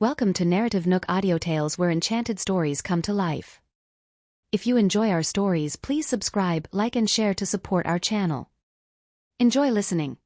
Welcome to NarrativeNook audio tales where enchanted stories come to life. If you enjoy our stories, please subscribe, like and share to support our channel. Enjoy listening.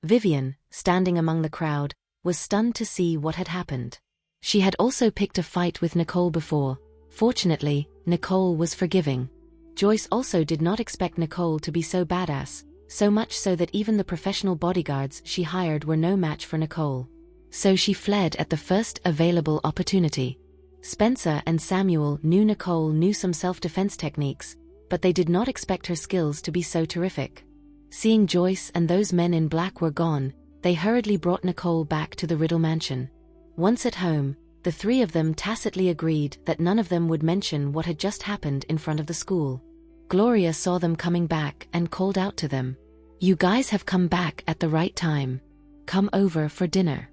Vivian, standing among the crowd, was stunned to see what had happened. She had also picked a fight with Nicole before. Fortunately, Nicole was forgiving. Joyce also did not expect Nicole to be so badass, so much so that even the professional bodyguards she hired were no match for Nicole. So she fled at the first available opportunity. Spencer and Samuel knew Nicole knew some self-defense techniques, but they did not expect her skills to be so terrific. Seeing Joyce and those men in black were gone, they hurriedly brought Nicole back to the Riddle Mansion. Once at home, the three of them tacitly agreed that none of them would mention what had just happened in front of the school. Gloria saw them coming back and called out to them, "You guys have come back at the right time. Come over for dinner."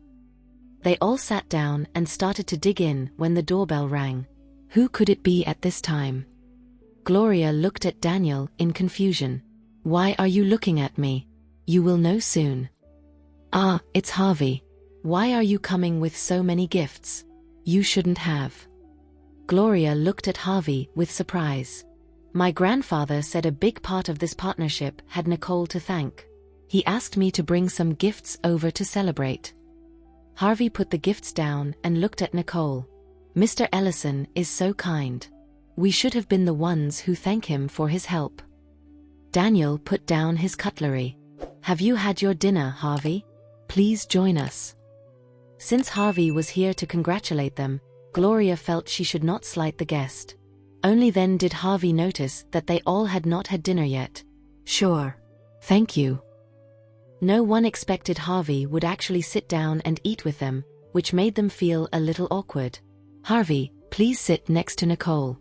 They all sat down and started to dig in when the doorbell rang. Who could it be at this time? Gloria looked at Daniel in confusion. "Why are you looking at me? You will know soon." "Ah, it's Harvey. Why are you coming with so many gifts? You shouldn't have." Gloria looked at Harvey with surprise. "My grandfather said a big part of this partnership had Nicole to thank. He asked me to bring some gifts over to celebrate." Harvey put the gifts down and looked at Nicole. "Mr. Ellison is so kind. We should have been the ones who thank him for his help." Daniel put down his cutlery. "Have you had your dinner, Harvey? Please join us." Since Harvey was here to congratulate them, Gloria felt she should not slight the guest. Only then did Harvey notice that they all had not had dinner yet. "Sure. Thank you." No one expected Harvey would actually sit down and eat with them, which made them feel a little awkward. "Harvey, please sit next to Nicole."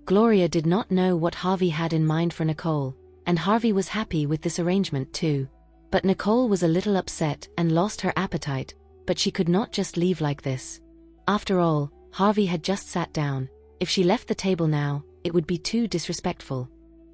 Gloria did not know what Harvey had in mind for Nicole, and Harvey was happy with this arrangement too. But Nicole was a little upset and lost her appetite, but she could not just leave like this. After all, Harvey had just sat down. If she left the table now, it would be too disrespectful.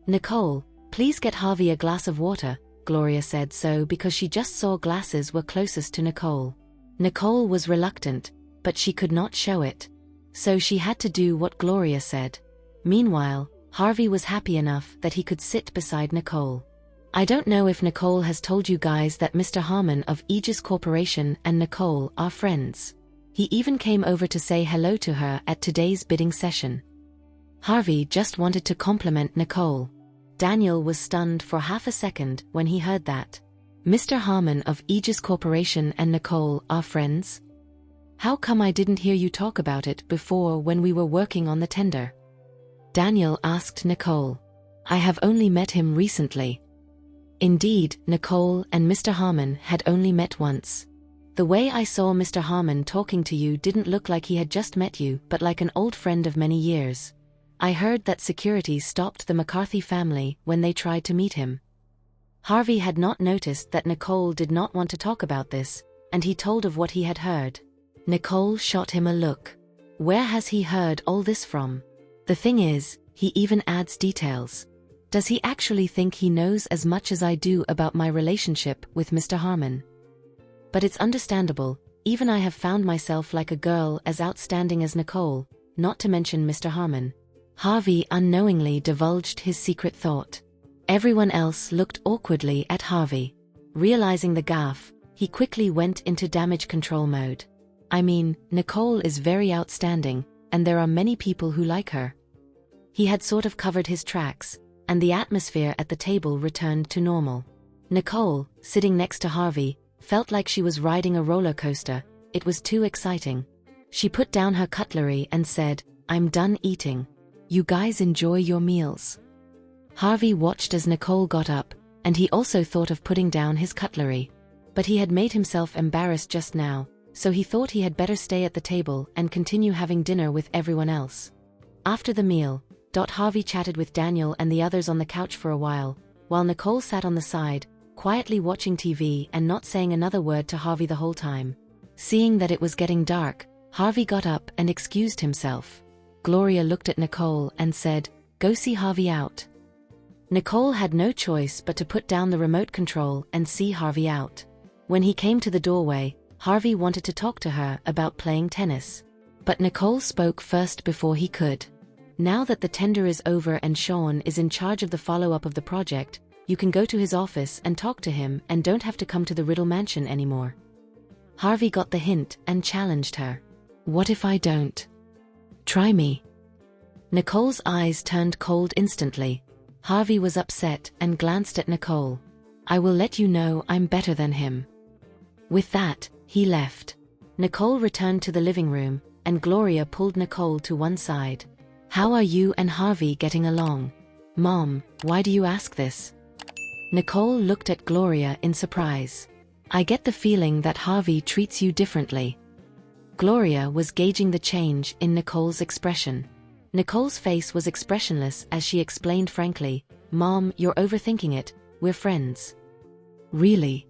"Nicole, please get Harvey a glass of water." Gloria said so because she just saw glasses were closest to Nicole. Nicole was reluctant, but she could not show it. So she had to do what Gloria said. Meanwhile, Harvey was happy enough that he could sit beside Nicole. "I don't know if Nicole has told you guys that Mr. Harmon of Aegis Corporation and Nicole are friends. He even came over to say hello to her at today's bidding session." Harvey just wanted to compliment Nicole. Daniel was stunned for half a second when he heard that. "Mr. Harmon of Aegis Corporation and Nicole are friends? How come I didn't hear you talk about it before when we were working on the tender?" Daniel asked Nicole. "I have only met him recently." Indeed, Nicole and Mr. Harmon had only met once. "The way I saw Mr. Harmon talking to you didn't look like he had just met you, but like an old friend of many years. I heard that security stopped the McCarthy family when they tried to meet him." Harvey had not noticed that Nicole did not want to talk about this, and he told of what he had heard. Nicole shot him a look. Where has he heard all this from? The thing is, he even adds details. Does he actually think he knows as much as I do about my relationship with Mr. Harmon? But it's understandable, even I have found myself like a girl as outstanding as Nicole, not to mention Mr. Harmon. Harvey unknowingly divulged his secret thought. Everyone else looked awkwardly at Harvey. Realizing the gaffe, he quickly went into damage control mode. "I mean, Nicole is very outstanding, and there are many people who like her." He had sort of covered his tracks, and the atmosphere at the table returned to normal. Nicole, sitting next to Harvey, felt like she was riding a roller coaster. It was too exciting. She put down her cutlery and said, "I'm done eating. You guys enjoy your meals." Harvey watched as Nicole got up, and he also thought of putting down his cutlery. But he had made himself embarrassed just now, so he thought he had better stay at the table and continue having dinner with everyone else. After the meal, Harvey chatted with Daniel and the others on the couch for a while Nicole sat on the side, quietly watching TV and not saying another word to Harvey the whole time. Seeing that it was getting dark, Harvey got up and excused himself. Gloria looked at Nicole and said, "Go see Harvey out." Nicole had no choice but to put down the remote control and see Harvey out. When he came to the doorway, Harvey wanted to talk to her about playing tennis. But Nicole spoke first before he could. Now that the tender is over and Sean is in charge of the follow-up of the project, you can go to his office and talk to him and don't have to come to the Riddle Mansion anymore. Harvey got the hint and challenged her. What if I don't? Try me. Nicole's eyes turned cold instantly. Harvey was upset and glanced at Nicole. I will let you know I'm better than him. With that, he left. Nicole returned to the living room, and Gloria pulled Nicole to one side. How are you and Harvey getting along? Mom, why do you ask this? Nicole looked at Gloria in surprise. I get the feeling that Harvey treats you differently. Gloria was gauging the change in Nicole's expression. Nicole's face was expressionless as she explained frankly, Mom, you're overthinking it, we're friends. Really?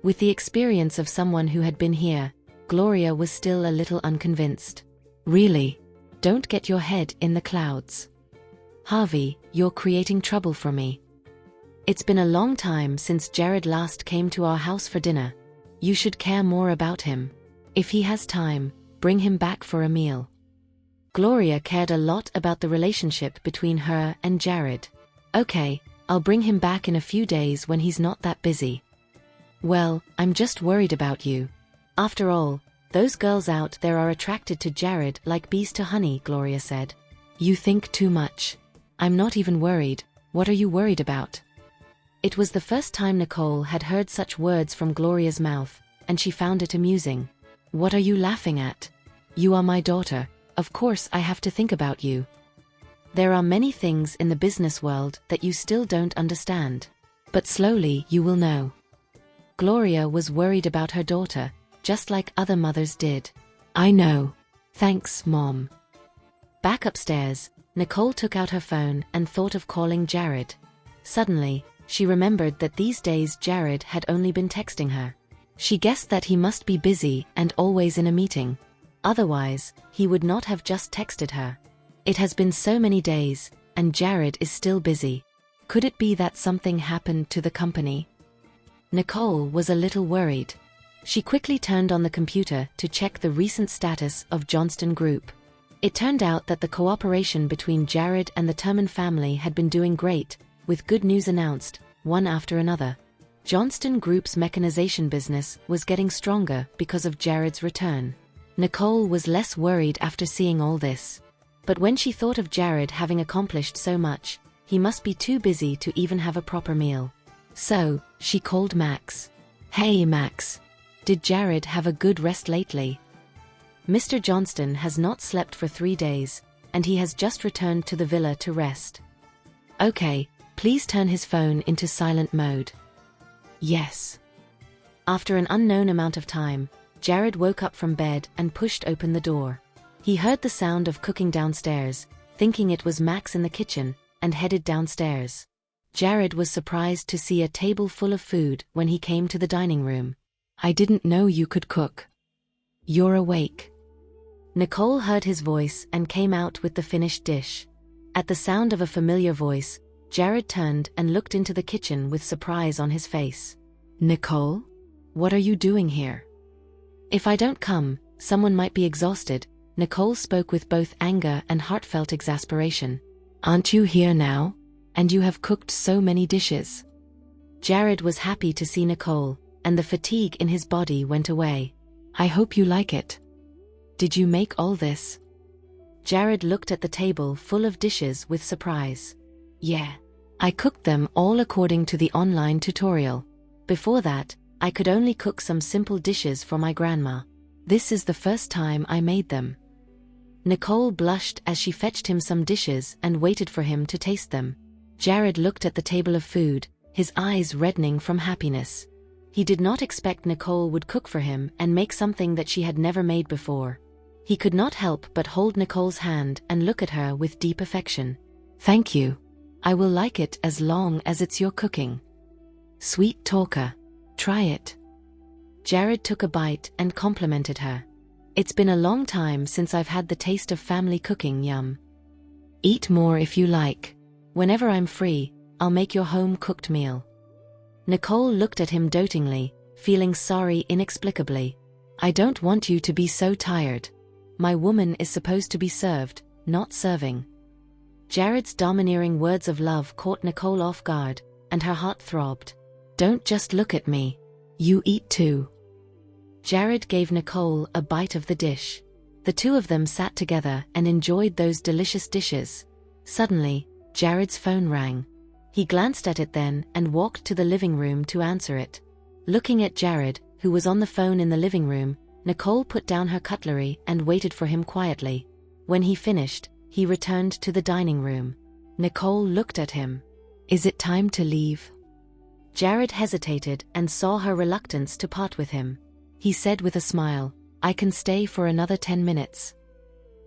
With the experience of someone who had been here, Gloria was still a little unconvinced. Really? Don't get your head in the clouds. Harvey, you're creating trouble for me. It's been a long time since Jared last came to our house for dinner. You should care more about him. If he has time, bring him back for a meal. Gloria cared a lot about the relationship between her and Jared. Okay, I'll bring him back in a few days when he's not that busy. Well, I'm just worried about you. After all, those girls out there are attracted to Jared like bees to honey, Gloria said. You think too much. I'm not even worried. What are you worried about? It was the first time Nicole had heard such words from Gloria's mouth, and she found it amusing. What are you laughing at? You are my daughter, of course I have to think about you. There are many things in the business world that you still don't understand. But slowly you will know. Gloria was worried about her daughter, just like other mothers did. I know. Thanks, Mom. Back upstairs, Nicole took out her phone and thought of calling Jared. Suddenly, she remembered that these days Jared had only been texting her. She guessed that he must be busy and always in a meeting. Otherwise, he would not have just texted her. It has been so many days, and Jared is still busy. Could it be that something happened to the company? Nicole was a little worried. She quickly turned on the computer to check the recent status of Johnston Group. It turned out that the cooperation between Jared and the Turman family had been doing great, with good news announced, one after another. Johnston Group's mechanization business was getting stronger because of Jared's return. Nicole was less worried after seeing all this. But when she thought of Jared having accomplished so much, he must be too busy to even have a proper meal. So, she called Max. Hey Max. Did Jared have a good rest lately? Mr. Johnston has not slept for 3 days, and he has just returned to the villa to rest. Okay, please turn his phone into silent mode. Yes. After an unknown amount of time, Jared woke up from bed and pushed open the door. He heard the sound of cooking downstairs, thinking it was Max in the kitchen, and headed downstairs. Jared was surprised to see a table full of food when he came to the dining room. I didn't know you could cook. You're awake. Nicole heard his voice and came out with the finished dish. At the sound of a familiar voice, Jared turned and looked into the kitchen with surprise on his face. Nicole? What are you doing here? If I don't come, someone might be exhausted, Nicole spoke with both anger and heartfelt exasperation. Aren't you here now? And you have cooked so many dishes. Jared was happy to see Nicole, and the fatigue in his body went away. I hope you like it. Did you make all this? Jared looked at the table full of dishes with surprise. Yeah. I cooked them all according to the online tutorial. Before that, I could only cook some simple dishes for my grandma. This is the first time I made them. Nicole blushed as she fetched him some dishes and waited for him to taste them. Jared looked at the table of food, his eyes reddening from happiness. He did not expect Nicole would cook for him and make something that she had never made before. He could not help but hold Nicole's hand and look at her with deep affection. Thank you. I will like it as long as it's your cooking. Sweet talker. Try it. Jared took a bite and complimented her. It's been a long time since I've had the taste of family cooking, yum. Eat more if you like. Whenever I'm free, I'll make your home-cooked meal. Nicole looked at him dotingly, feeling sorry inexplicably. I don't want you to be so tired. My woman is supposed to be served, not serving. Jared's domineering words of love caught Nicole off guard, and her heart throbbed. Don't just look at me. You eat too. Jared gave Nicole a bite of the dish. The two of them sat together and enjoyed those delicious dishes. Suddenly, Jared's phone rang. He glanced at it then and walked to the living room to answer it. Looking at Jared, who was on the phone in the living room, Nicole put down her cutlery and waited for him quietly. When he finished, he returned to the dining room. Nicole looked at him. Is it time to leave? Jared hesitated and saw her reluctance to part with him. He said with a smile, I can stay for another 10 minutes.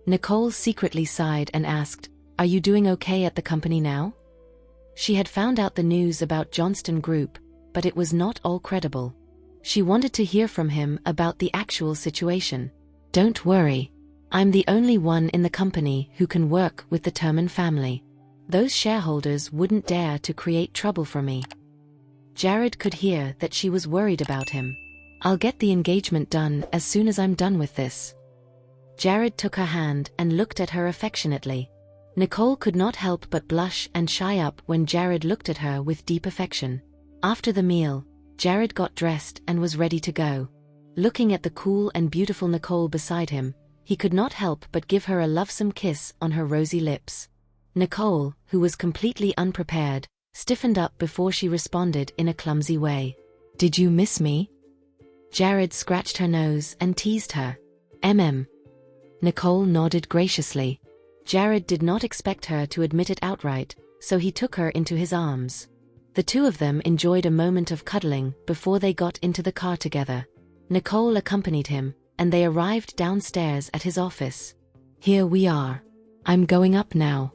Nicole secretly sighed and asked, Are you doing okay at the company now? She had found out the news about Johnston Group, but it was not all credible. She wanted to hear from him about the actual situation. Don't worry. I'm the only one in the company who can work with the Terman family. Those shareholders wouldn't dare to create trouble for me. Jared could hear that she was worried about him. I'll get the engagement done as soon as I'm done with this. Jared took her hand and looked at her affectionately. Nicole could not help but blush and shy up when Jared looked at her with deep affection. After the meal, Jared got dressed and was ready to go. Looking at the cool and beautiful Nicole beside him, he could not help but give her a lovesome kiss on her rosy lips. Nicole, who was completely unprepared, stiffened up before she responded in a clumsy way. Did you miss me? Jared scratched her nose and teased her. Nicole nodded graciously. Jared did not expect her to admit it outright, so he took her into his arms. The two of them enjoyed a moment of cuddling before they got into the car together. Nicole accompanied him, and they arrived downstairs at his office. Here we are. I'm going up now.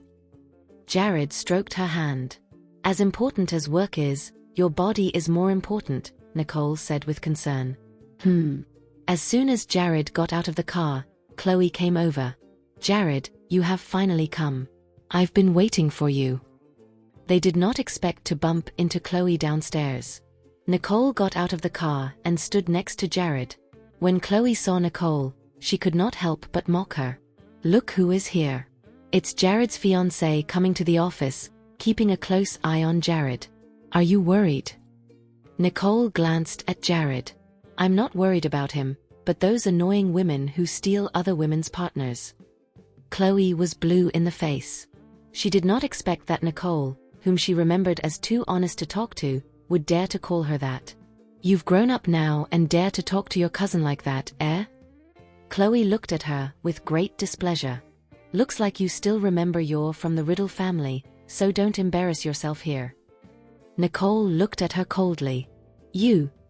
Jared stroked her hand. As important as work is, your body is more important, Nicole said with concern. As soon as Jared got out of the car, Chloe came over. Jared, you have finally come. I've been waiting for you. They did not expect to bump into Chloe downstairs. Nicole got out of the car and stood next to Jared. When Chloe saw Nicole, she could not help but mock her. Look who is here. It's Jared's fiancée coming to the office, keeping a close eye on Jared. Are you worried? Nicole glanced at Jared. I'm not worried about him, but those annoying women who steal other women's partners. Chloe was blue in the face. She did not expect that Nicole, whom she remembered as too honest to talk to, would dare to call her that. You've grown up now and dare to talk to your cousin like that, eh? Chloe looked at her with great displeasure. Looks like you still remember you're from the Riddle family, so don't embarrass yourself here. Nicole looked at her coldly.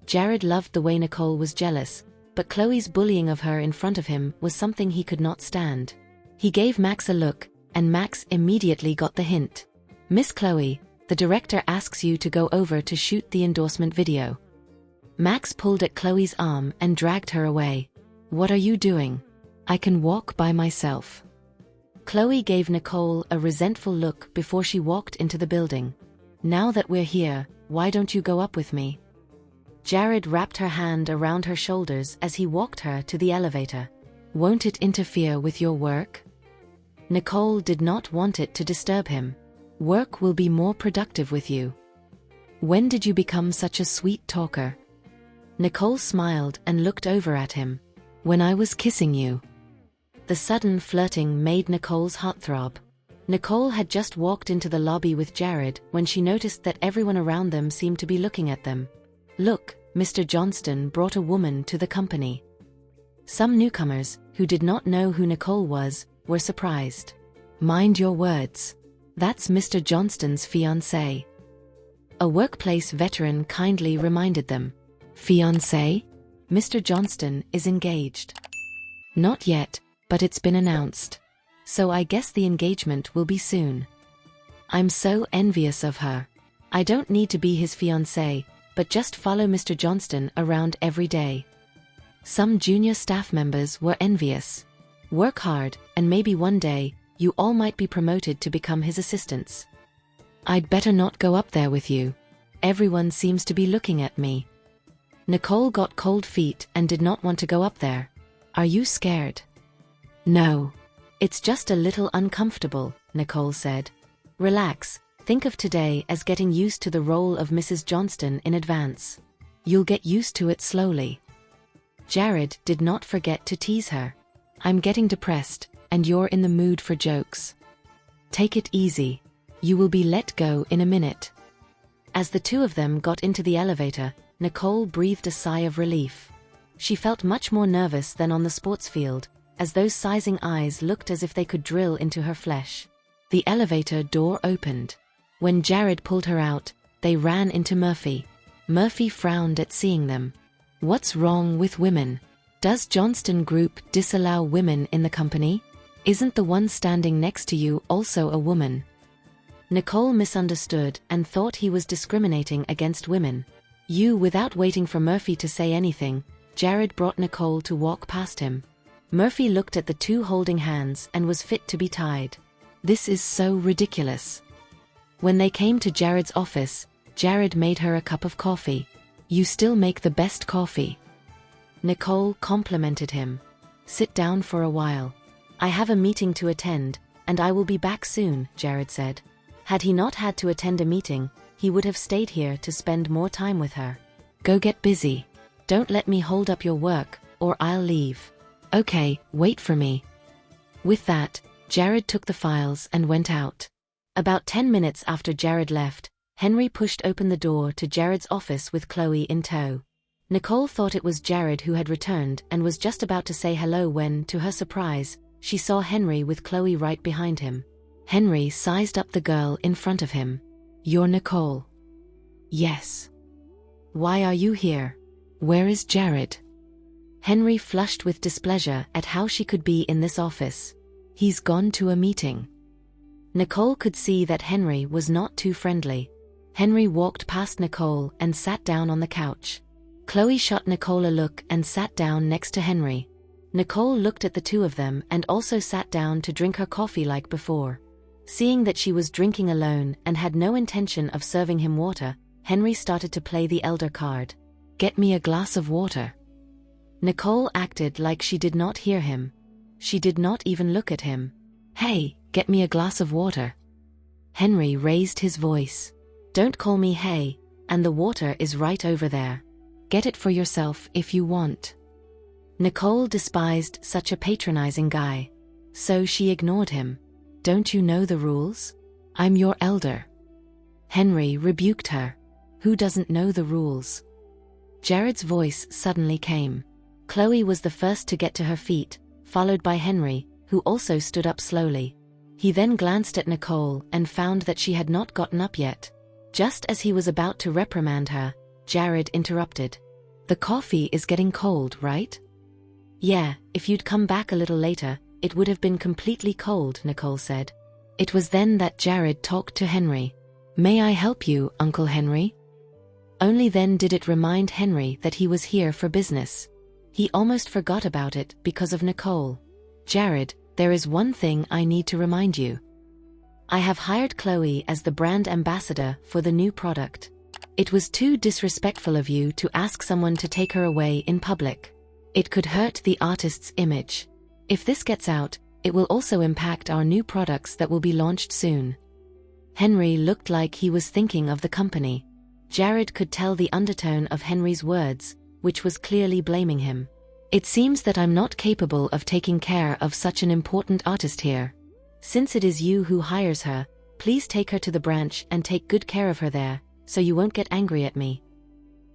Jared loved the way Nicole was jealous, but Chloe's bullying of her in front of him was something he could not stand. He gave Max a look, and Max immediately got the hint. Miss Chloe, the director asks you to go over to shoot the endorsement video. Max pulled at Chloe's arm and dragged her away. What are you doing? I can walk by myself. Chloe gave Nicole a resentful look before she walked into the building. Now that we're here, why don't you go up with me? Jared wrapped her hand around her shoulders as he walked her to the elevator. Won't it interfere with your work? Nicole did not want it to disturb him. Work will be more productive with you. When did you become such a sweet talker? Nicole smiled and looked over at him. When I was kissing you. The sudden flirting made Nicole's heart throb. Nicole had just walked into the lobby with Jared when she noticed that everyone around them seemed to be looking at them. Look, Mr. Johnston brought a woman to the company. Some newcomers, who did not know who Nicole was, were surprised. Mind your words. That's Mr. Johnston's fiancée. A workplace veteran kindly reminded them. Fiancé? Mr. Johnston is engaged. Not yet, but it's been announced. So I guess the engagement will be soon. I'm so envious of her. I don't need to be his fiancé, but just follow Mr. Johnston around every day. Some junior staff members were envious. Work hard, and maybe one day, you all might be promoted to become his assistants. I'd better not go up there with you. Everyone seems to be looking at me. Nicole got cold feet and did not want to go up there. Are you scared? No. It's just a little uncomfortable, Nicole said. Relax, think of today as getting used to the role of Mrs. Johnston in advance. You'll get used to it slowly. Jared did not forget to tease her. I'm getting depressed, and you're in the mood for jokes. Take it easy. You will be let go in a minute. As the two of them got into the elevator, Nicole breathed a sigh of relief. She felt much more nervous than on the sports field, as those sizing eyes looked as if they could drill into her flesh. The elevator door opened. When Jared pulled her out, they ran into Murphy. Murphy frowned at seeing them. What's wrong with women? Does Johnston Group disallow women in the company? Isn't the one standing next to you also a woman? Nicole misunderstood and thought he was discriminating against women. Without waiting for Murphy to say anything, Jared brought Nicole to walk past him. Murphy looked at the two holding hands and was fit to be tied. This is so ridiculous. When they came to Jared's office, Jared made her a cup of coffee. You still make the best coffee. Nicole complimented him. Sit down for a while. I have a meeting to attend, and I will be back soon, Jared said. Had he not had to attend a meeting, he would have stayed here to spend more time with her. Go get busy. Don't let me hold up your work, or I'll leave. Okay, wait for me. With that, Jared took the files and went out. About 10 minutes after Jared left, Henry pushed open the door to Jared's office with Chloe in tow. Nicole thought it was Jared who had returned and was just about to say hello when, to her surprise, she saw Henry with Chloe right behind him. Henry sized up the girl in front of him. You're Nicole? Yes. Why are you here? Where is Jared? Henry flushed with displeasure at how she could be in this office. He's gone to a meeting. Nicole could see that Henry was not too friendly. Henry walked past Nicole and sat down on the couch. Chloe shot Nicole a look and sat down next to Henry. Nicole looked at the two of them and also sat down to drink her coffee like before. Seeing that she was drinking alone and had no intention of serving him water, Henry started to play the elder card. Get me a glass of water. Nicole acted like she did not hear him. She did not even look at him. Hey, get me a glass of water. Henry raised his voice. Don't call me hey, and the water is right over there. Get it for yourself if you want. Nicole despised such a patronizing guy. So she ignored him. Don't you know the rules? I'm your elder. Henry rebuked her. Who doesn't know the rules? Jared's voice suddenly came. Chloe was the first to get to her feet, followed by Henry, who also stood up slowly. He then glanced at Nicole and found that she had not gotten up yet. Just as he was about to reprimand her, Jared interrupted. The coffee is getting cold, right? Yeah, if you'd come back a little later, it would have been completely cold, Nicole said. It was then that Jared talked to Henry. May I help you, Uncle Henry? Only then did it remind Henry that he was here for business. He almost forgot about it because of Nicole. Jared, there is one thing I need to remind you. I have hired Chloe as the brand ambassador for the new product. It was too disrespectful of you to ask someone to take her away in public. It could hurt the artist's image. If this gets out, it will also impact our new products that will be launched soon. Henry looked like he was thinking of the company. Jared could tell the undertone of Henry's words, which was clearly blaming him. It seems that I'm not capable of taking care of such an important artist here. Since it is you who hires her, please take her to the branch and take good care of her there, so you won't get angry at me.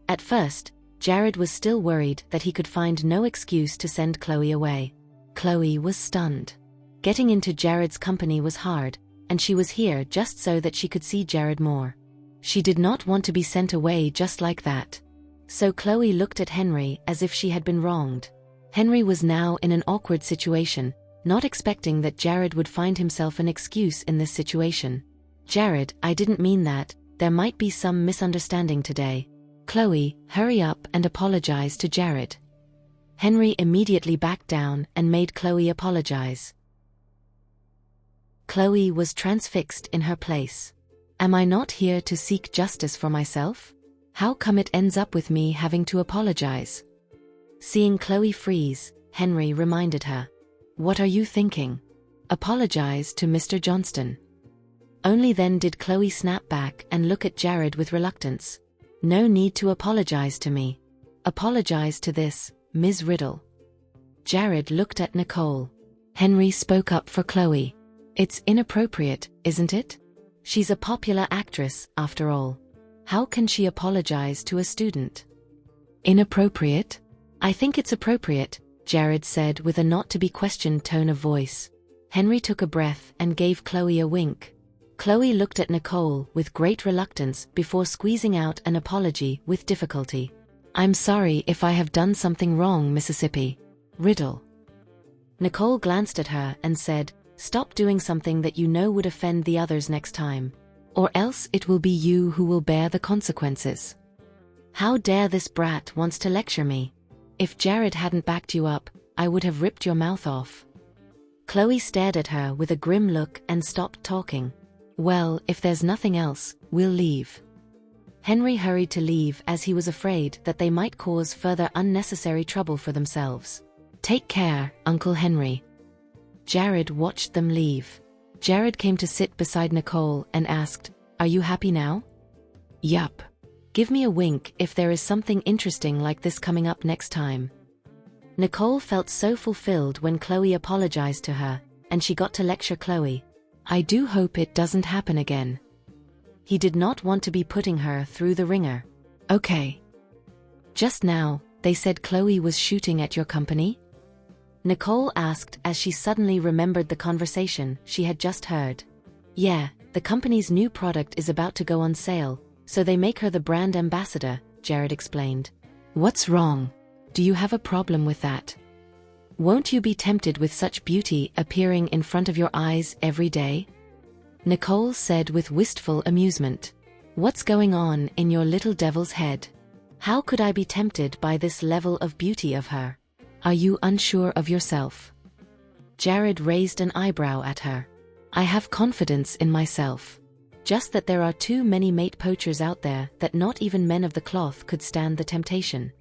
At first, Jared was still worried that he could find no excuse to send Chloe away. Chloe was stunned. Getting into Jared's company was hard, and she was here just so that she could see Jared more. She did not want to be sent away just like that. So Chloe looked at Henry as if she had been wronged. Henry was now in an awkward situation, not expecting that Jared would find himself an excuse in this situation. Jared, I didn't mean that, there might be some misunderstanding today. Chloe, hurry up and apologize to Jared. Henry immediately backed down and made Chloe apologize. Chloe was transfixed in her place. Am I not here to seek justice for myself? How come it ends up with me having to apologize? Seeing Chloe freeze, Henry reminded her. What are you thinking? Apologize to Mr. Johnston. Only then did Chloe snap back and look at Jared with reluctance. No need to apologize to me. Apologize to this, Ms. Riddle. Jared looked at Nicole. Henry spoke up for Chloe. It's inappropriate, isn't it? She's a popular actress, after all. How can she apologize to a student? Inappropriate? I think it's appropriate, Jared said with a not-to-be-questioned tone of voice. Henry took a breath and gave Chloe a wink. Chloe looked at Nicole with great reluctance before squeezing out an apology with difficulty. I'm sorry if I have done something wrong, Mississippi. Riddle. Nicole glanced at her and said, stop doing something that you know would offend the others next time. Or else it will be you who will bear the consequences. How dare this brat wants to lecture me? If Jared hadn't backed you up, I would have ripped your mouth off. Chloe stared at her with a grim look and stopped talking. Well, if there's nothing else, we'll leave. Henry hurried to leave as he was afraid that they might cause further unnecessary trouble for themselves. Take care, Uncle Henry. Jared watched them leave. Jared came to sit beside Nicole and asked, Are you happy now? Yup. Give me a wink if there is something interesting like this coming up next time. Nicole felt so fulfilled when Chloe apologized to her, and she got to lecture Chloe. I do hope it doesn't happen again. He did not want to be putting her through the ringer. Okay. Just now, they said Chloe was shooting at your company? Nicole asked as she suddenly remembered the conversation she had just heard. Yeah, the company's new product is about to go on sale, so they make her the brand ambassador, Jared explained. What's wrong? Do you have a problem with that? Won't you be tempted with such beauty appearing in front of your eyes every day? Nicole said with wistful amusement. What's going on in your little devil's head? How could I be tempted by this level of beauty of her? Are you unsure of yourself? Jared raised an eyebrow at her. I have confidence in myself. Just that there are too many mate poachers out there that not even men of the cloth could stand the temptation.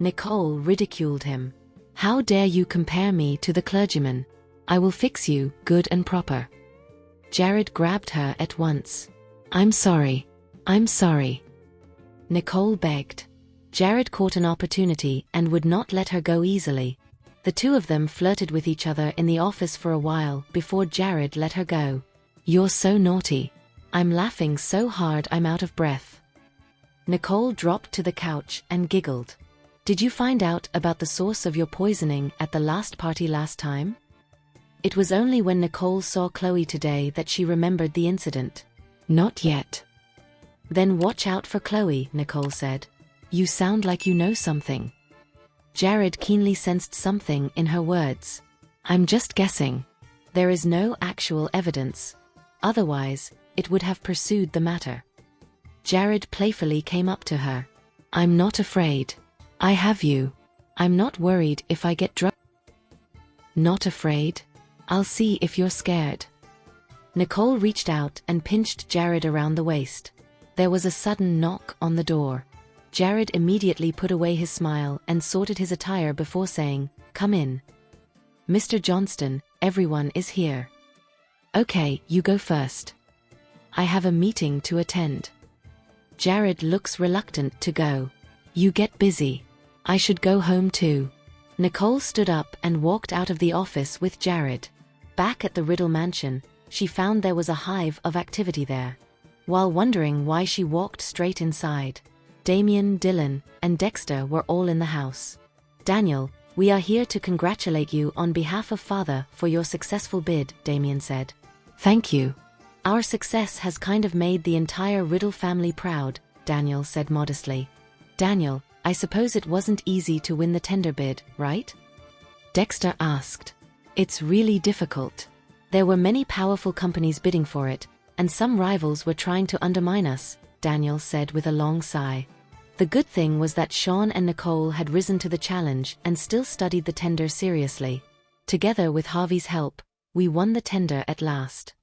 Nicole ridiculed him. How dare you compare me to the clergyman? I will fix you good and proper. Jared grabbed her at once. I'm sorry. I'm sorry. Nicole begged. Jared caught an opportunity and would not let her go easily. The two of them flirted with each other in the office for a while before Jared let her go. You're so naughty. I'm laughing so hard I'm out of breath. Nicole dropped to the couch and giggled. Did you find out about the source of your poisoning at the last party last time? It was only when Nicole saw Chloe today that she remembered the incident. Not yet. Then watch out for Chloe, Nicole said. You sound like you know something. Jared keenly sensed something in her words. I'm just guessing. There is no actual evidence. Otherwise, it would have pursued the matter. Jared playfully came up to her. I'm not afraid. I have you. I'm not worried if I get drugged. Not afraid? I'll see if you're scared. Nicole reached out and pinched Jared around the waist. There was a sudden knock on the door. Jared immediately put away his smile and sorted his attire before saying, Come in. Mr. Johnston, everyone is here. Okay, you go first. I have a meeting to attend. Jared looks reluctant to go. You get busy. I should go home too. Nicole stood up and walked out of the office with Jared. Back at the Riddle mansion, she found there was a hive of activity there. While wondering why she walked straight inside, Damien, Dylan, and Dexter were all in the house. Daniel, we are here to congratulate you on behalf of Father for your successful bid, Damien said. Thank you. Our success has kind of made the entire Riddle family proud, Daniel said modestly. Daniel, I suppose it wasn't easy to win the tender bid, right? Dexter asked. It's really difficult. There were many powerful companies bidding for it, and some rivals were trying to undermine us, Daniel said with a long sigh. The good thing was that Sean and Nicole had risen to the challenge and still studied the tender seriously. Together with Harvey's help, we won the tender at last.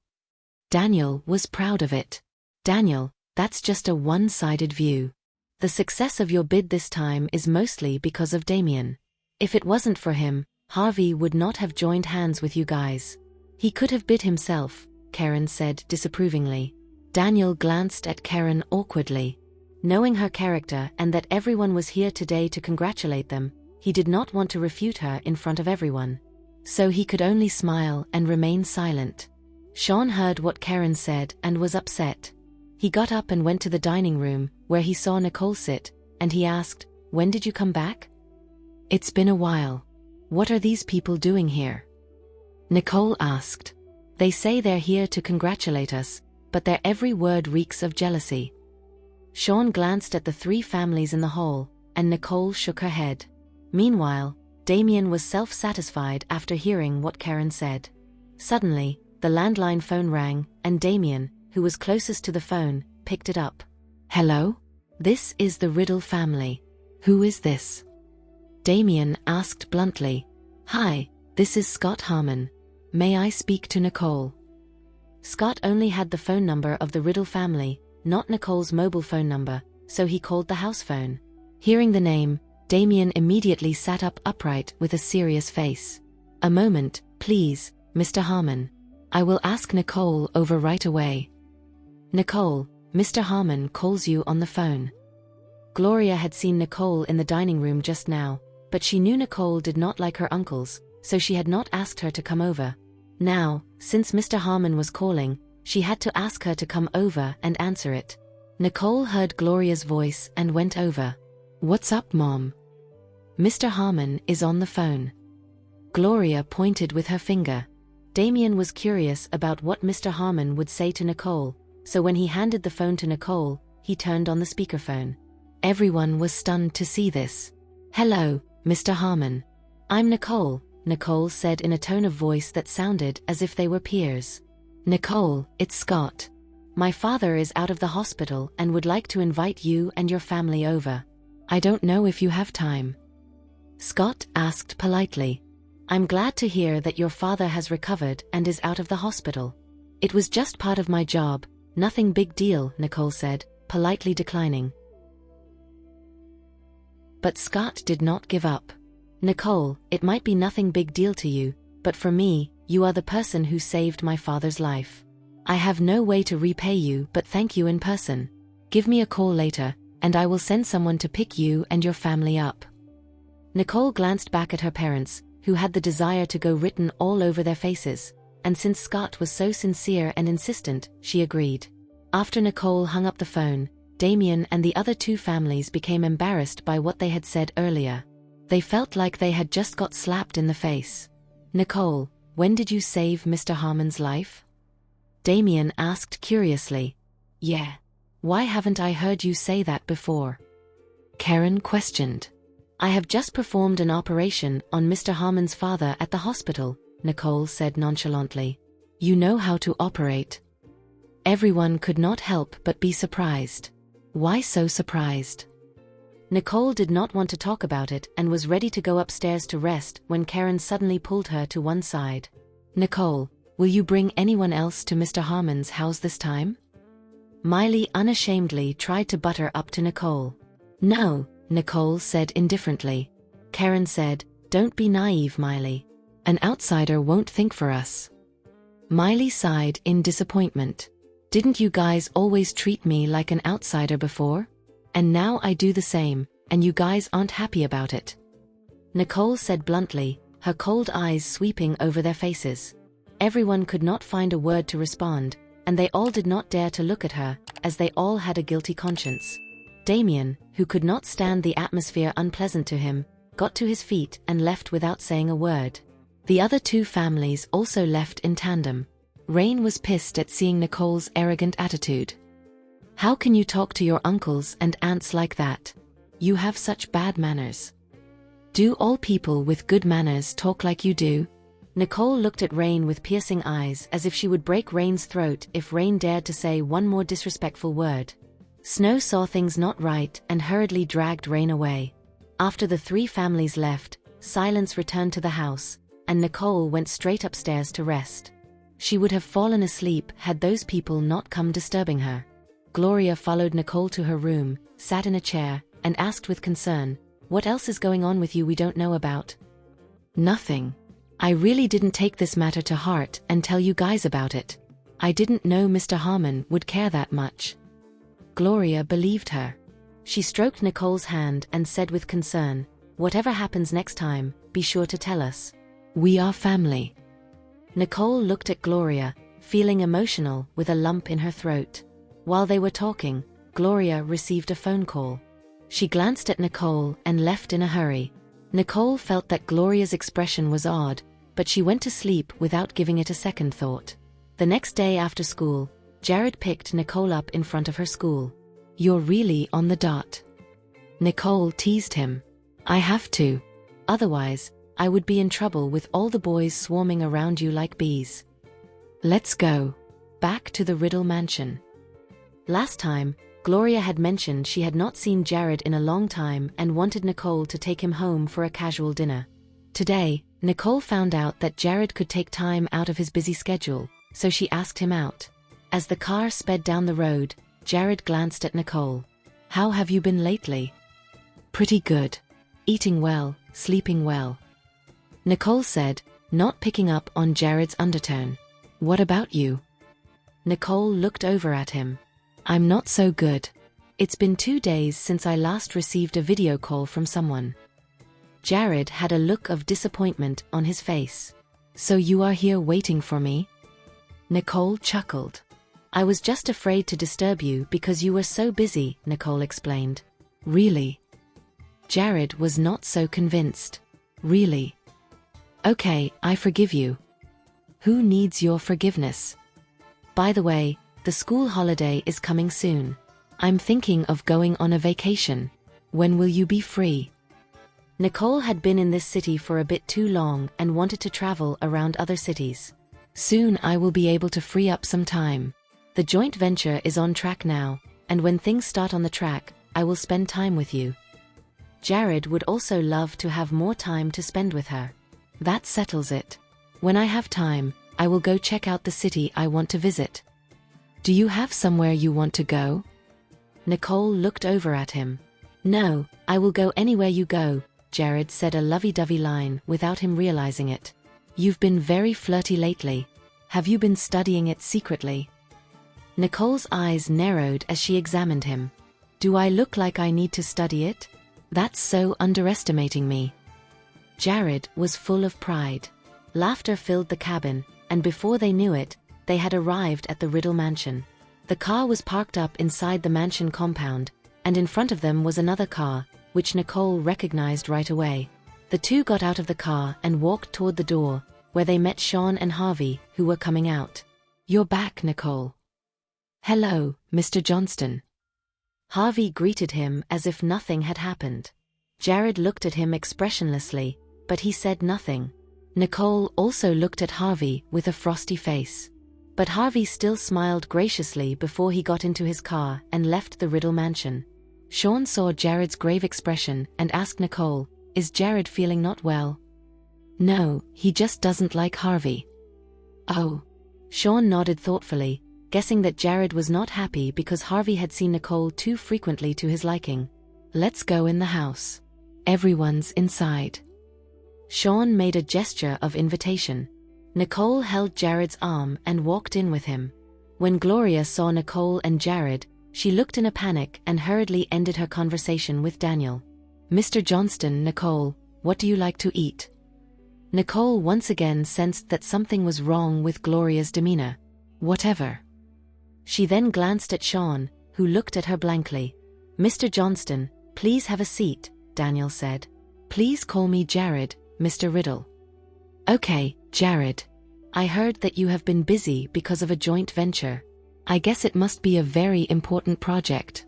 Daniel was proud of it. Daniel, that's just a one-sided view. The success of your bid this time is mostly because of Damien. If it wasn't for him, Harvey would not have joined hands with you guys. He could have bid himself, Karen said disapprovingly. Daniel glanced at Karen awkwardly. Knowing her character and that everyone was here today to congratulate them, he did not want to refute her in front of everyone. So he could only smile and remain silent. Sean heard what Karen said and was upset. He got up and went to the dining room, where he saw Nicole sit, and he asked, "When did you come back?" "It's been a while. What are these people doing here?" Nicole asked. "They say they're here to congratulate us, but their every word reeks of jealousy." Sean glanced at the three families in the hall, and Nicole shook her head. Meanwhile, Damien was self-satisfied after hearing what Karen said. Suddenly, the landline phone rang, and Damien, who was closest to the phone, picked it up. "Hello? This is the Riddle family. Who is this?" Damien asked bluntly. "Hi, this is Scott Harmon. May I speak to Nicole?" Scott only had the phone number of the Riddle family, not Nicole's mobile phone number, so he called the house phone. Hearing the name, Damien immediately sat up upright with a serious face. "A moment, please, Mr. Harmon. I will ask Nicole over right away." "Nicole, Mr. Harmon calls you on the phone." Gloria had seen Nicole in the dining room just now, but she knew Nicole did not like her uncles, so she had not asked her to come over. Now, since Mr. Harmon was calling, she had to ask her to come over and answer it. Nicole heard Gloria's voice and went over. "What's up, Mom?" "Mr. Harmon is on the phone." Gloria pointed with her finger. Damien was curious about what Mr. Harmon would say to Nicole, so when he handed the phone to Nicole, he turned on the speakerphone. Everyone was stunned to see this. "Hello, Mr. Harmon. I'm Nicole," Nicole said in a tone of voice that sounded as if they were peers. "Nicole, it's Scott. My father is out of the hospital and would like to invite you and your family over. I don't know if you have time." Scott asked politely. "I'm glad to hear that your father has recovered and is out of the hospital. It was just part of my job, nothing big deal," Nicole said, politely declining. But Scott did not give up. "Nicole, it might be nothing big deal to you, but for me, you are the person who saved my father's life. I have no way to repay you but thank you in person. Give me a call later, and I will send someone to pick you and your family up." Nicole glanced back at her parents, who had the desire to go written all over their faces, and since Scott was so sincere and insistent, she agreed. After Nicole hung up the phone, Damien and the other two families became embarrassed by what they had said earlier. They felt like they had just got slapped in the face. "Nicole, when did you save Mr. Harmon's life?" Damien asked curiously. "Yeah. Why haven't I heard you say that before?" Karen questioned. "I have just performed an operation on Mr. Harmon's father at the hospital," Nicole said nonchalantly. "You know how to operate." Everyone could not help but be surprised. Why so surprised? Nicole did not want to talk about it and was ready to go upstairs to rest when Karen suddenly pulled her to one side. "Nicole, will you bring anyone else to Mr. Harmon's house this time?" Miley unashamedly tried to butter up to Nicole. "No," Nicole said indifferently. Karen said, "Don't be naive, Miley. An outsider won't think for us." Miley sighed in disappointment. "Didn't you guys always treat me like an outsider before? And now I do the same, and you guys aren't happy about it." Nicole said bluntly, her cold eyes sweeping over their faces. Everyone could not find a word to respond, and they all did not dare to look at her, as they all had a guilty conscience. Damien, who could not stand the atmosphere unpleasant to him, got to his feet and left without saying a word. The other two families also left in tandem. Rain was pissed at seeing Nicole's arrogant attitude. "How can you talk to your uncles and aunts like that? You have such bad manners. Do all people with good manners talk like you do?" Nicole looked at Rain with piercing eyes as if she would break Rain's throat if Rain dared to say one more disrespectful word. Snow saw things not right and hurriedly dragged Rain away. After the three families left, silence returned to the house, and Nicole went straight upstairs to rest. She would have fallen asleep had those people not come disturbing her. Gloria followed Nicole to her room, sat in a chair, and asked with concern, "What else is going on with you we don't know about?" "Nothing. I really didn't take this matter to heart and tell you guys about it. I didn't know Mr. Harmon would care that much." Gloria believed her. She stroked Nicole's hand and said with concern, "Whatever happens next time, be sure to tell us. We are family." Nicole looked at Gloria, feeling emotional with a lump in her throat. While they were talking, Gloria received a phone call. She glanced at Nicole and left in a hurry. Nicole felt that Gloria's expression was odd, but she went to sleep without giving it a second thought. The next day after school, Jared picked Nicole up in front of her school. "You're really on the dot." Nicole teased him. "I have to. Otherwise, I would be in trouble with all the boys swarming around you like bees." Let's go. Back to the Riddle Mansion. Last time, Gloria had mentioned she had not seen Jared in a long time and wanted Nicole to take him home for a casual dinner. Today, Nicole found out that Jared could take time out of his busy schedule, so she asked him out. As the car sped down the road, Jared glanced at Nicole. "How have you been lately?" "Pretty good. Eating well, sleeping well," Nicole said, not picking up on Jared's undertone. "What about you?" Nicole looked over at him. "I'm not so good. It's been 2 days since I last received a video call from someone." Jared had a look of disappointment on his face. "So you are here waiting for me?" Nicole chuckled. "I was just afraid to disturb you because you were so busy," Nicole explained. "Really?" Jared was not so convinced. "Really? Okay, I forgive you." "Who needs your forgiveness? By the way, the school holiday is coming soon. I'm thinking of going on a vacation. When will you be free?" Nicole had been in this city for a bit too long and wanted to travel around other cities. "Soon I will be able to free up some time. The joint venture is on track now, and when things start on the track, I will spend time with you." Jared would also love to have more time to spend with her. "That settles it. When I have time, I will go check out the city I want to visit." "Do you have somewhere you want to go?" Nicole looked over at him. "No, I will go anywhere you go," Jared said a lovey-dovey line without him realizing it. "You've been very flirty lately. Have you been studying it secretly?" Nicole's eyes narrowed as she examined him. "Do I look like I need to study it? That's so underestimating me." Jared was full of pride. Laughter filled the cabin, and before they knew it, they had arrived at the Riddle Mansion. The car was parked up inside the mansion compound, and in front of them was another car, which Nicole recognized right away. The two got out of the car and walked toward the door, where they met Sean and Harvey, who were coming out. "You're back, Nicole." "Hello, Mr. Johnston." Harvey greeted him as if nothing had happened. Jared looked at him expressionlessly, but he said nothing. Nicole also looked at Harvey with a frosty face. But Harvey still smiled graciously before he got into his car and left the Riddle Mansion. Sean saw Jared's grave expression and asked Nicole, "Is Jared feeling not well?" "No, he just doesn't like Harvey." "Oh." Sean nodded thoughtfully, guessing that Jared was not happy because Harvey had seen Nicole too frequently to his liking. "Let's go in the house. Everyone's inside." Sean made a gesture of invitation. Nicole held Jared's arm and walked in with him. When Gloria saw Nicole and Jared, she looked in a panic and hurriedly ended her conversation with Daniel. "Mr. Johnston, Nicole, what do you like to eat?" Nicole once again sensed that something was wrong with Gloria's demeanor. "Whatever." She then glanced at Sean, who looked at her blankly. "Mr. Johnston, please have a seat," Daniel said. "Please call me Jared, Mr. Riddle." "Okay, Jared. I heard that you have been busy because of a joint venture. I guess it must be a very important project."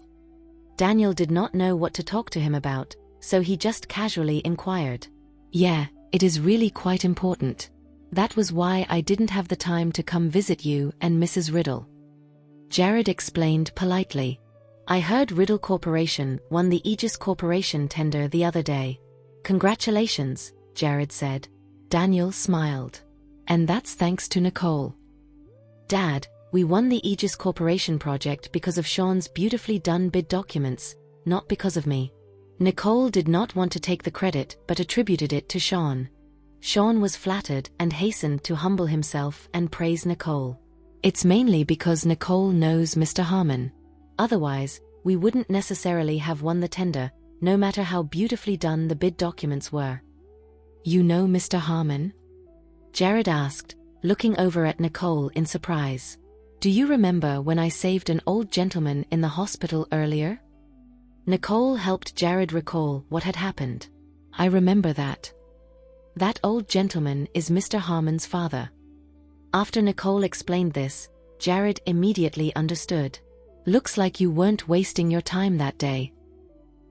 Daniel did not know what to talk to him about, so he just casually inquired. "Yeah, it is really quite important. That was why I didn't have the time to come visit you and Mrs. Riddle." Jared explained politely. "I heard Riddle Corporation won the Aegis Corporation tender the other day." "Congratulations," Jared said. Daniel smiled. "And that's thanks to Nicole." "Dad, We won the Aegis Corporation project because of Sean's beautifully done bid documents, not because of me. Nicole did not want to take the credit but attributed it to Sean. Sean was flattered and hastened to humble himself and praise Nicole. It's mainly because Nicole knows Mr. Harmon. Otherwise, we wouldn't necessarily have won the tender, no matter how beautifully done the bid documents were. You know Mr. Harmon? Jared asked, looking over at Nicole in surprise. Do you remember when I saved an old gentleman in the hospital earlier? Nicole helped Jared recall what had happened. I remember that. That old gentleman is Mr. Harmon's father. After Nicole explained this, Jared immediately understood. Looks like you weren't wasting your time that day.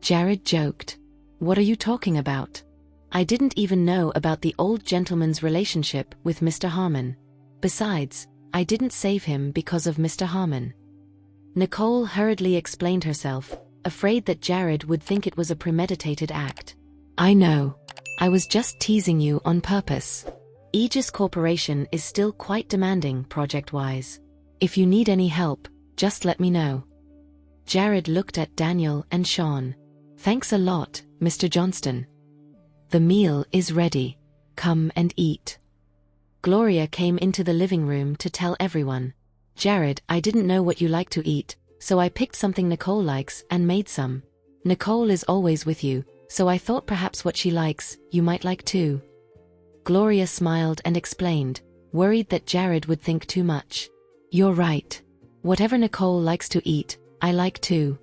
Jared joked. What are you talking about? I didn't even know about the old gentleman's relationship with Mr. Harmon. Besides, I didn't save him because of Mr. Harmon. Nicole hurriedly explained herself, afraid that Jared would think it was a premeditated act. I know. I was just teasing you on purpose. Aegis Corporation is still quite demanding project-wise. If you need any help, just let me know. Jared looked at Daniel and Sean. Thanks a lot, Mr. Johnston. The meal is ready. Come and eat. Gloria came into the living room to tell everyone. Jared, I didn't know what you like to eat, so I picked something Nicole likes and made some. Nicole is always with you, so I thought perhaps what she likes, you might like too. Gloria smiled and explained, worried that Jared would think too much. You're right. Whatever Nicole likes to eat, I like too.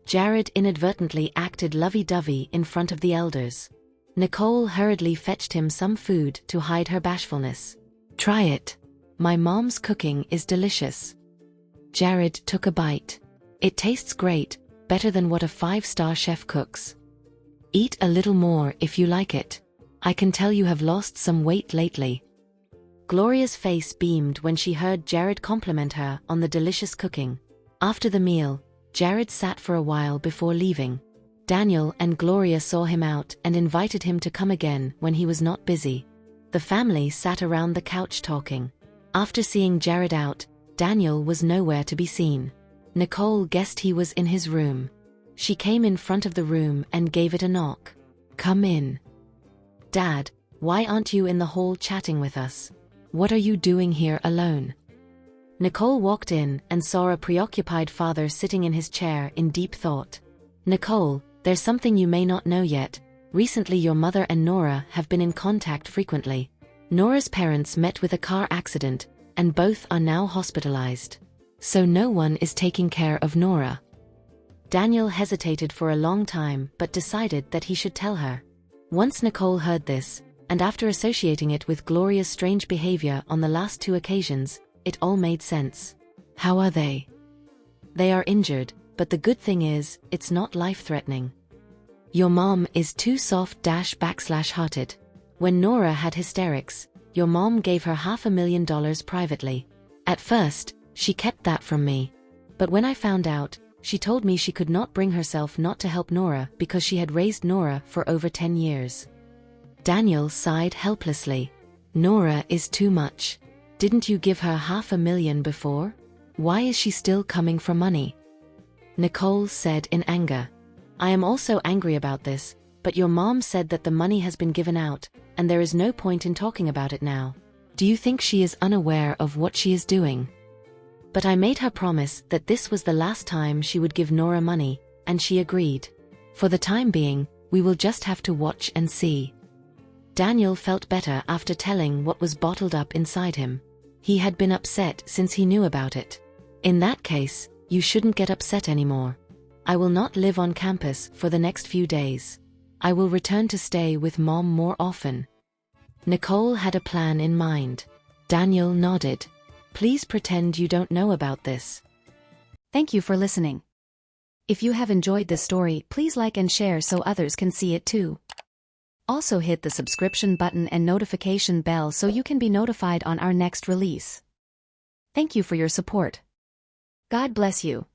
Jared inadvertently acted lovey-dovey in front of the elders. Nicole hurriedly fetched him some food to hide her bashfulness. Try it. My mom's cooking is delicious. Jared took a bite. It tastes great, better than what a 5-star chef cooks. Eat a little more if you like it. I can tell you have lost some weight lately. Gloria's face beamed when she heard Jared compliment her on the delicious cooking. After the meal, Jared sat for a while before leaving. Daniel and Gloria saw him out and invited him to come again when he was not busy. The family sat around the couch talking. After seeing Jared out, Daniel was nowhere to be seen. Nicole guessed he was in his room. She came in front of the room and gave it a knock. Come in. Dad, why aren't you in the hall chatting with us? What are you doing here alone? Nicole walked in and saw a preoccupied father sitting in his chair in deep thought. Nicole, there's something you may not know yet. Recently your mother and Nora have been in contact frequently. Nora's parents met with a car accident, and both are now hospitalized. So no one is taking care of Nora. Daniel hesitated for a long time but decided that he should tell her. Once Nicole heard this, and after associating it with Gloria's strange behavior on the last 2 occasions, it all made sense. How are they? They are injured, but the good thing is, it's not life-threatening. Your mom is too soft-hearted. When Nora had hysterics, your mom gave her $500,000 privately. At first, she kept that from me. But when I found out, she told me she could not bring herself not to help Nora because she had raised Nora for over 10 years. Daniel sighed helplessly. Nora is too much. Didn't you give her $500,000 before? Why is she still coming for money? Nicole said in anger. I am also angry about this, but your mom said that the money has been given out, and there is no point in talking about it now. Do you think she is unaware of what she is doing? But I made her promise that this was the last time she would give Nora money, and she agreed. For the time being, we will just have to watch and see. Daniel felt better after telling what was bottled up inside him. He had been upset since he knew about it. In that case, you shouldn't get upset anymore. I will not live on campus for the next few days. I will return to stay with Mom more often. Nicole had a plan in mind. Daniel nodded. Please pretend you don't know about this. Thank you for listening. If you have enjoyed this story, please like and share so others can see it too. Also hit the subscription button and notification bell so you can be notified on our next release. Thank you for your support. God bless you.